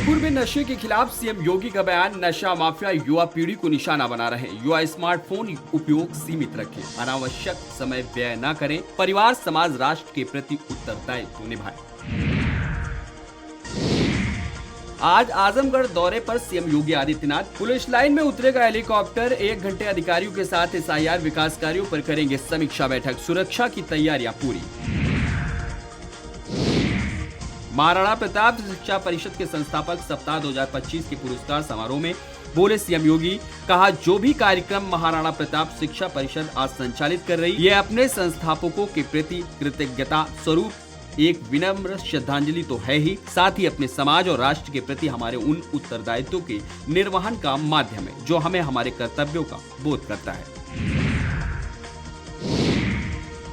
गोरखपुर में नशे के खिलाफ सीएम योगी का बयान। नशा माफिया युवा पीढ़ी को निशाना बना रहे हैं। युवा स्मार्टफोन उपयोग सीमित रखें, अनावश्यक समय व्यय न करें, परिवार समाज राष्ट्र के प्रति उत्तरदायित्व निभाएं। आज आजमगढ़ दौरे पर CM Yogi Adityanath. Police line में उतरेगा हेलीकॉप्टर। 1 घंटे अधिकारियों के साथ एसआईआर विकास कार्यों पर करेंगे समीक्षा बैठक। सुरक्षा की तैयारियां पूरी। महाराणा प्रताप शिक्षा परिषद के संस्थापक सप्ताह 2025 के पुरस्कार समारोह में बोले सीएम योगी। कहा, जो भी कार्यक्रम महाराणा प्रताप शिक्षा परिषद आज संचालित कर रही, ये अपने संस्थापकों के प्रति कृतज्ञता स्वरूप एक विनम्र श्रद्धांजलि तो है ही, साथ ही अपने समाज और राष्ट्र के प्रति हमारे उन उत्तरदायित्वों के निर्वहन का माध्यम है जो हमें हमारे कर्तव्यों का बोध करता है।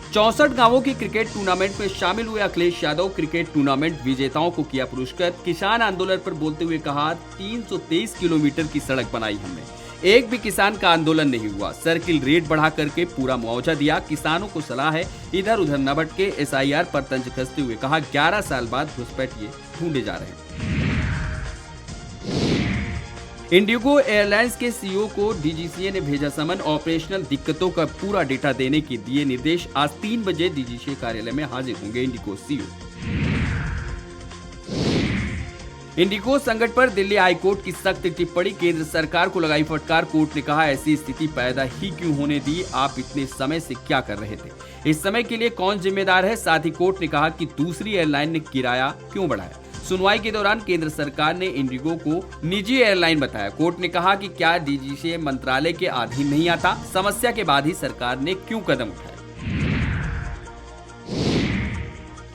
64 गांवों की क्रिकेट टूर्नामेंट में शामिल हुए अखिलेश यादव। क्रिकेट टूर्नामेंट विजेताओं को किया पुरस्कृत। किसान आंदोलन पर बोलते हुए कहा, 323 किलोमीटर की सड़क बनाई हमने, एक भी किसान का आंदोलन नहीं हुआ। सर्किल रेट बढ़ा करके पूरा मुआवजा दिया। किसानों को सलाह है इधर उधर न भटके। एसआईआर पर तंज कसते हुए कहा, 11 साल बाद घुसपैठिए ढूंढे जा रहे हैं। इंडिगो एयरलाइंस के सीईओ को डीजीसीए ने भेजा समन। ऑपरेशनल दिक्कतों का पूरा डेटा देने के दिए निर्देश। आज 3 बजे डीजीसीए कार्यालय में हाजिर होंगे इंडिगो सीईओ। इंडिगो संकट पर दिल्ली हाईकोर्ट की सख्त टिप्पणी। केंद्र सरकार को लगाई फटकार। कोर्ट ने कहा, ऐसी स्थिति पैदा ही क्यों होने दी, आप इतने समय से क्या कर रहे थे, इस समय के लिए कौन जिम्मेदार है। साथ ही कोर्ट ने कहा कि दूसरी एयरलाइन ने किराया क्यों बढ़ाया। सुनवाई के दौरान केंद्र सरकार ने इंडिगो को निजी एयरलाइन बताया। कोर्ट ने कहा कि क्या डीजीसीए मंत्रालय के अधीन नहीं आता। समस्या के बाद ही सरकार ने क्यों कदम उठाया।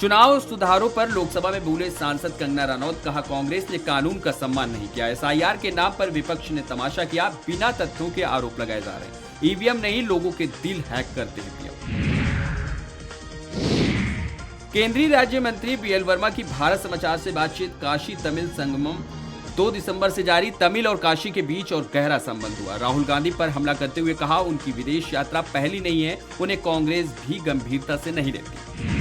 चुनाव सुधारों पर लोकसभा में बोले सांसद कंगना रनौत। कहा, कांग्रेस ने कानून का सम्मान नहीं किया। एसआईआर के नाम पर विपक्ष ने तमाशा किया। बिना तथ्यों के आरोप लगाए जा रहे हैं। ईवीएम नहीं, लोगों के दिल हैक करते हैं। केंद्रीय राज्य मंत्री बीएल वर्मा की भारत समाचार से बातचीत। काशी तमिल संगमम 2 दिसंबर से जारी। तमिल और काशी के बीच और गहरा संबंध हुआ। राहुल गांधी पर हमला करते हुए कहा, उनकी विदेश यात्रा पहली नहीं है, उन्हें कांग्रेस भी गंभीरता से नहीं लेती।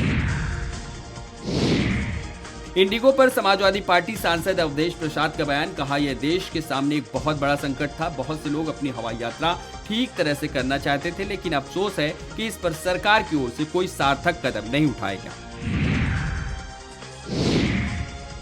इंडिगो पर समाजवादी पार्टी सांसद अवधेश प्रसाद का बयान। कहा, यह देश के सामने एक बहुत बड़ा संकट था। बहुत से लोग अपनी हवाई यात्रा ठीक तरह से करना चाहते थे, लेकिन अफसोस है कि इस पर सरकार की ओर से कोई सार्थक कदम नहीं उठाया गया।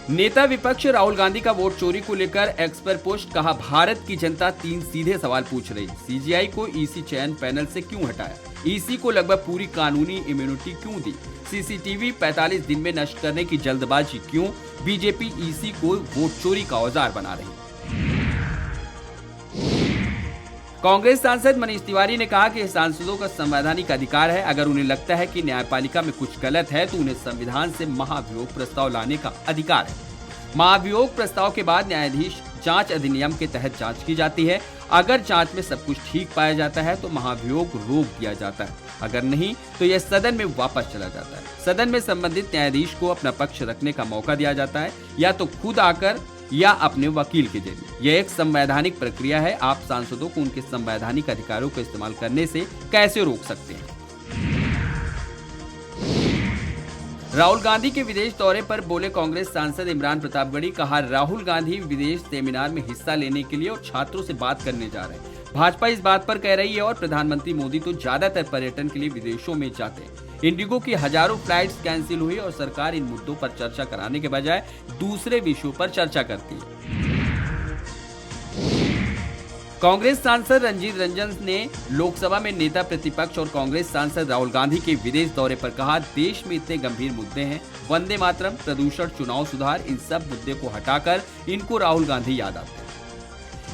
नेता विपक्ष राहुल गांधी का वोट चोरी को लेकर एक्स पर पोस्ट। कहा, भारत की जनता 3 सीधे सवाल पूछ रही। सीजीआई को ईसी चयन पैनल से क्यों हटाया, ईसी को लगभग पूरी कानूनी इम्यूनिटी क्यों दी, सीसीटीवी 45 दिन में नष्ट करने की जल्दबाजी क्यों, बीजेपी ईसी को वोट चोरी का औजार बना रही। कांग्रेस सांसद मनीष तिवारी ने कहा कि सांसदों का संवैधानिक अधिकार है। अगर उन्हें लगता है कि न्यायपालिका में कुछ गलत है तो उन्हें संविधान से महाभियोग प्रस्ताव लाने का अधिकार है। महाभियोग प्रस्ताव के बाद न्यायाधीश जांच अधिनियम के तहत जांच की जाती है। अगर जांच में सब कुछ ठीक पाया जाता है तो महाभियोग रोक दिया जाता है। अगर नहीं तो यह सदन में वापस चला जाता है। सदन में संबंधित न्यायाधीश को अपना पक्ष रखने का मौका दिया जाता है, या तो खुद आकर या अपने वकील के जरिए। यह एक संवैधानिक प्रक्रिया है। आप सांसदों को उनके संवैधानिक अधिकारों का इस्तेमाल करने से कैसे रोक सकते हैं। राहुल गांधी के विदेश दौरे पर बोले कांग्रेस सांसद इमरान प्रतापगढ़ी। कहा, राहुल गांधी विदेश सेमिनार में हिस्सा लेने के लिए और छात्रों से बात करने जा रहे हैं। भाजपा इस बात पर कह रही है और प्रधानमंत्री मोदी तो ज्यादातर पर्यटन के लिए विदेशों में जाते हैं। इंडिगो की हजारों फ्लाइट्स कैंसिल हुई और सरकार इन मुद्दों पर चर्चा कराने के बजाय दूसरे विषयों पर चर्चा करती है। कांग्रेस सांसद रंजीत रंजन ने लोकसभा में नेता प्रतिपक्ष और कांग्रेस सांसद राहुल गांधी के विदेश दौरे पर कहा, देश में इतने गंभीर मुद्दे हैं, वंदे मातरम, प्रदूषण, चुनाव सुधार, इन सब मुद्दे को हटाकर इनको राहुल गांधी याद आते हैं।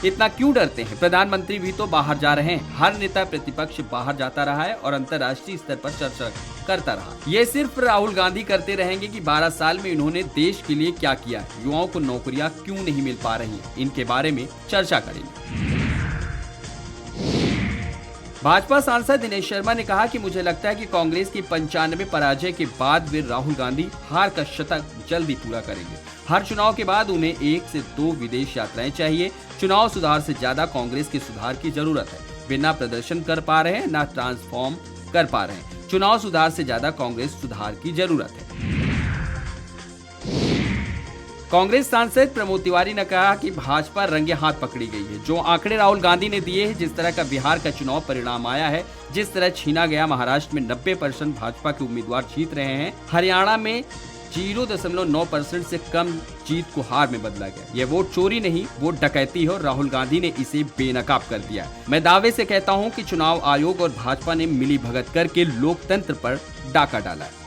इतना क्यों डरते हैं? प्रधानमंत्री भी तो बाहर जा रहे हैं। हर नेता प्रतिपक्ष बाहर जाता रहा है और अंतर्राष्ट्रीय स्तर पर चर्चा करता रहा। ये सिर्फ राहुल गांधी करते रहेंगे कि 12 साल में इन्होंने देश के लिए क्या किया, युवाओं को नौकरियां क्यों नहीं मिल पा रही हैं, इनके बारे में चर्चा करेंगे। भाजपा सांसद दिनेश शर्मा ने कहा कि मुझे लगता है कि कांग्रेस की 95 पराजय के बाद वे राहुल गांधी हार का शतक जल्दी पूरा करेंगे। हर चुनाव के बाद उन्हें 1 से 2 विदेश यात्राएं चाहिए। चुनाव सुधार से ज्यादा कांग्रेस के सुधार की जरूरत है। वे ना प्रदर्शन कर पा रहे हैं, ना ट्रांसफॉर्म कर पा रहे हैं। चुनाव सुधार से ज्यादा कांग्रेस सुधार की जरूरत है। कांग्रेस सांसद प्रमोद तिवारी ने कहा कि भाजपा रंगे हाथ पकड़ी गई है। जो आंकड़े राहुल गांधी ने दिए हैं, जिस तरह का बिहार का चुनाव परिणाम आया है, जिस तरह छीना गया, महाराष्ट्र में 90% भाजपा के उम्मीदवार जीत रहे हैं, हरियाणा में 0.9% से कम जीत को हार में बदला गया। यह वोट चोरी नहीं, वोट डकैती है और राहुल गांधी ने इसे बेनकाब कर दिया है। मैं दावे से कहता हूं कि चुनाव आयोग और भाजपा ने मिली भगत करके लोकतंत्र पर डाका डाला है।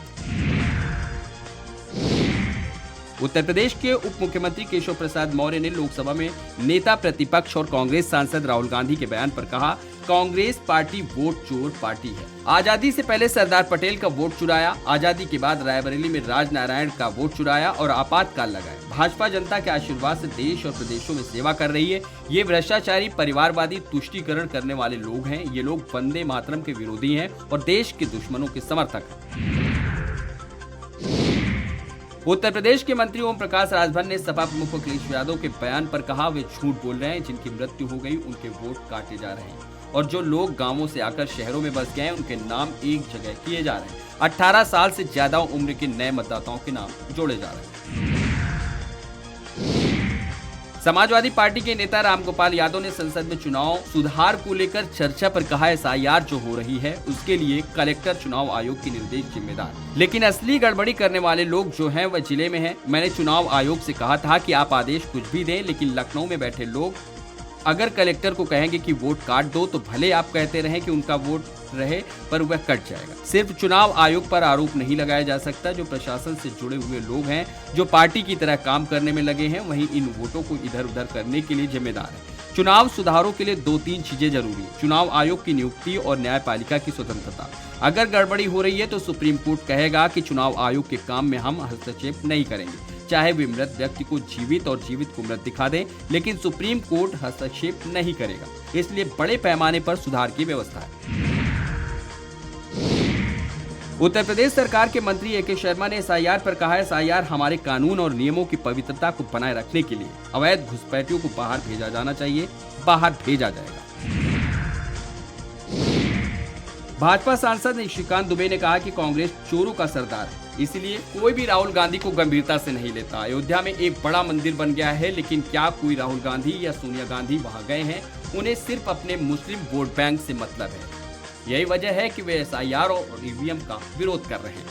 उत्तर प्रदेश के उप मुख्यमंत्री केशव प्रसाद मौर्य ने लोकसभा में नेता प्रतिपक्ष और कांग्रेस सांसद राहुल गांधी के बयान पर कहा, कांग्रेस पार्टी वोट चोर पार्टी है। आजादी से पहले सरदार पटेल का वोट चुराया, आजादी के बाद रायबरेली में राजनारायण का वोट चुराया और आपातकाल लगाया। भाजपा जनता के आशीर्वाद से देश और प्रदेशों में सेवा कर रही है। ये भ्रष्टाचारी, परिवारवादी, तुष्टीकरण करने वाले लोग हैं। ये लोग वंदे मातरम के विरोधी हैं और देश के दुश्मनों के समर्थक हैं। उत्तर प्रदेश के मंत्री ओम प्रकाश राजभर ने सपा प्रमुख अखिलेश यादव के बयान पर कहा, वे झूठ बोल रहे हैं। जिनकी मृत्यु हो गई उनके वोट काटे जा रहे हैं और जो लोग गांवों से आकर शहरों में बस गए हैं, उनके नाम एक जगह किए जा रहे हैं। 18 साल से ज्यादा उम्र के नए मतदाताओं के नाम जोड़े जा रहे हैं। समाजवादी पार्टी के नेता रामगोपाल यादव ने संसद में चुनाव सुधार को लेकर चर्चा पर कहा, एसआईआर जो हो रही है उसके लिए कलेक्टर, चुनाव आयोग के निर्देश जिम्मेदार, लेकिन असली गड़बड़ी करने वाले लोग जो हैं वह जिले में हैं। मैंने चुनाव आयोग से कहा था कि आप आदेश कुछ भी दें, लेकिन लखनऊ में बैठे लोग अगर कलेक्टर को कहेंगे कि वोट काट दो, तो भले आप कहते रहें कि उनका वोट रहे, पर वह कट जाएगा। सिर्फ चुनाव आयोग पर आरोप नहीं लगाया जा सकता। जो प्रशासन से जुड़े हुए लोग हैं, जो पार्टी की तरह काम करने में लगे हैं, वहीं इन वोटों को इधर उधर करने के लिए जिम्मेदार है। चुनाव सुधारों के लिए 2-3 चीजें जरूरी है, चुनाव आयोग की नियुक्ति और न्यायपालिका की स्वतंत्रता। अगर गड़बड़ी हो रही है तो सुप्रीम कोर्ट कहेगा कि चुनाव आयोग के काम में हम हस्तक्षेप नहीं करेंगे, चाहे वे मृत व्यक्ति को जीवित और जीवित को मृत दिखा दें, लेकिन सुप्रीम कोर्ट हस्तक्षेप नहीं करेगा। इसलिए बड़े पैमाने पर सुधार की व्यवस्था है। उत्तर प्रदेश सरकार के मंत्री ए.के. शर्मा ने एसआईआर पर कहा, एसआईआर हमारे कानून और नियमों की पवित्रता को बनाए रखने के लिए अवैध घुसपैठियों को बाहर भेजा जाना चाहिए, बाहर भेजा जाएगा। भाजपा सांसद निशिकांत दुबे ने कहा कि कांग्रेस चोरों का सरदार है, इसलिए कोई भी राहुल गांधी को गंभीरता से नहीं लेता। अयोध्या में एक बड़ा मंदिर बन गया है, लेकिन क्या कोई राहुल गांधी या सोनिया गांधी वहां गए हैं? उन्हें सिर्फ अपने मुस्लिम वोट बैंक से मतलब है। यही वजह है कि वे एसआईआर और ईवीएम का विरोध कर रहे हैं।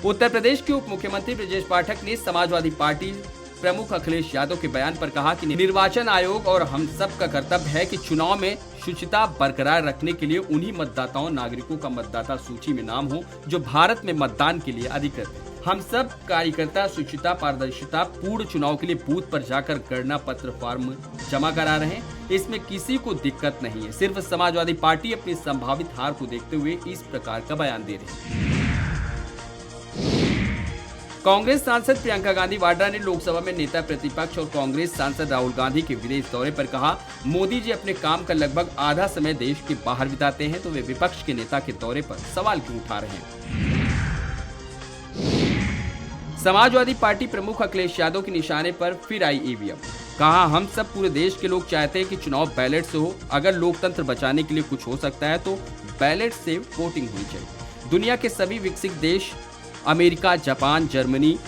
उत्तर प्रदेश के उप मुख्यमंत्री ब्रजेश पाठक ने समाजवादी पार्टी प्रमुख अखिलेश यादव के बयान पर कहा कि निर्वाचन आयोग और हम सब का कर्तव्य है कि चुनाव में शुचिता बरकरार रखने के लिए उन्हीं मतदाताओं, नागरिकों का मतदाता सूची में नाम हो जो भारत में मतदान के लिए अधिकृत है। हम सब कार्यकर्ता शुचिता, पारदर्शिता पूर्ण चुनाव के लिए बूथ पर जाकर गणना पत्र फॉर्म जमा करा रहे हैं। इसमें किसी को दिक्कत नहीं है। सिर्फ समाजवादी पार्टी अपनी संभावित हार को देखते हुए इस प्रकार का बयान दे रही है। कांग्रेस सांसद प्रियंका गांधी वाड्रा ने लोकसभा में नेता प्रतिपक्ष और कांग्रेस सांसद राहुल गांधी के विदेश दौरे पर कहा, मोदी जी अपने काम का लगभग आधा समय देश के बाहर बिताते हैं, तो वे विपक्ष के नेता के दौरे पर सवाल क्यों उठा रहे हैं? समाजवादी पार्टी प्रमुख अखिलेश यादव के निशाने पर फिर आई ईवीएम। कहा, हम सब पूरे देश के लोग चाहते हैं कि चुनाव बैलेट से हो। अगर लोकतंत्र बचाने के लिए कुछ हो सकता है तो बैलेट से वोटिंग होनी चाहिए। दुनिया के सभी विकसित देश, अमेरिका, जापान, जर्मनी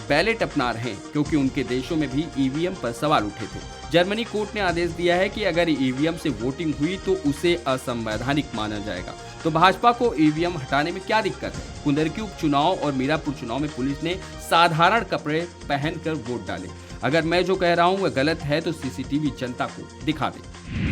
बैलेट अपना रहे हैं, क्योंकि उनके देशों में भी ईवीएम पर सवाल उठे थे। जर्मनी कोर्ट ने आदेश दिया है कि अगर ईवीएम से वोटिंग हुई तो उसे असंवैधानिक माना जाएगा। तो भाजपा को ईवीएम हटाने में क्या दिक्कत है? कुंदरकी उपचुनाव और मीरापुर चुनाव में पुलिस ने साधारण कपड़े पहनकर वोट डाले। अगर मैं जो कह रहा हूं वह गलत है तो सीसीटीवी जनता को दिखा दे।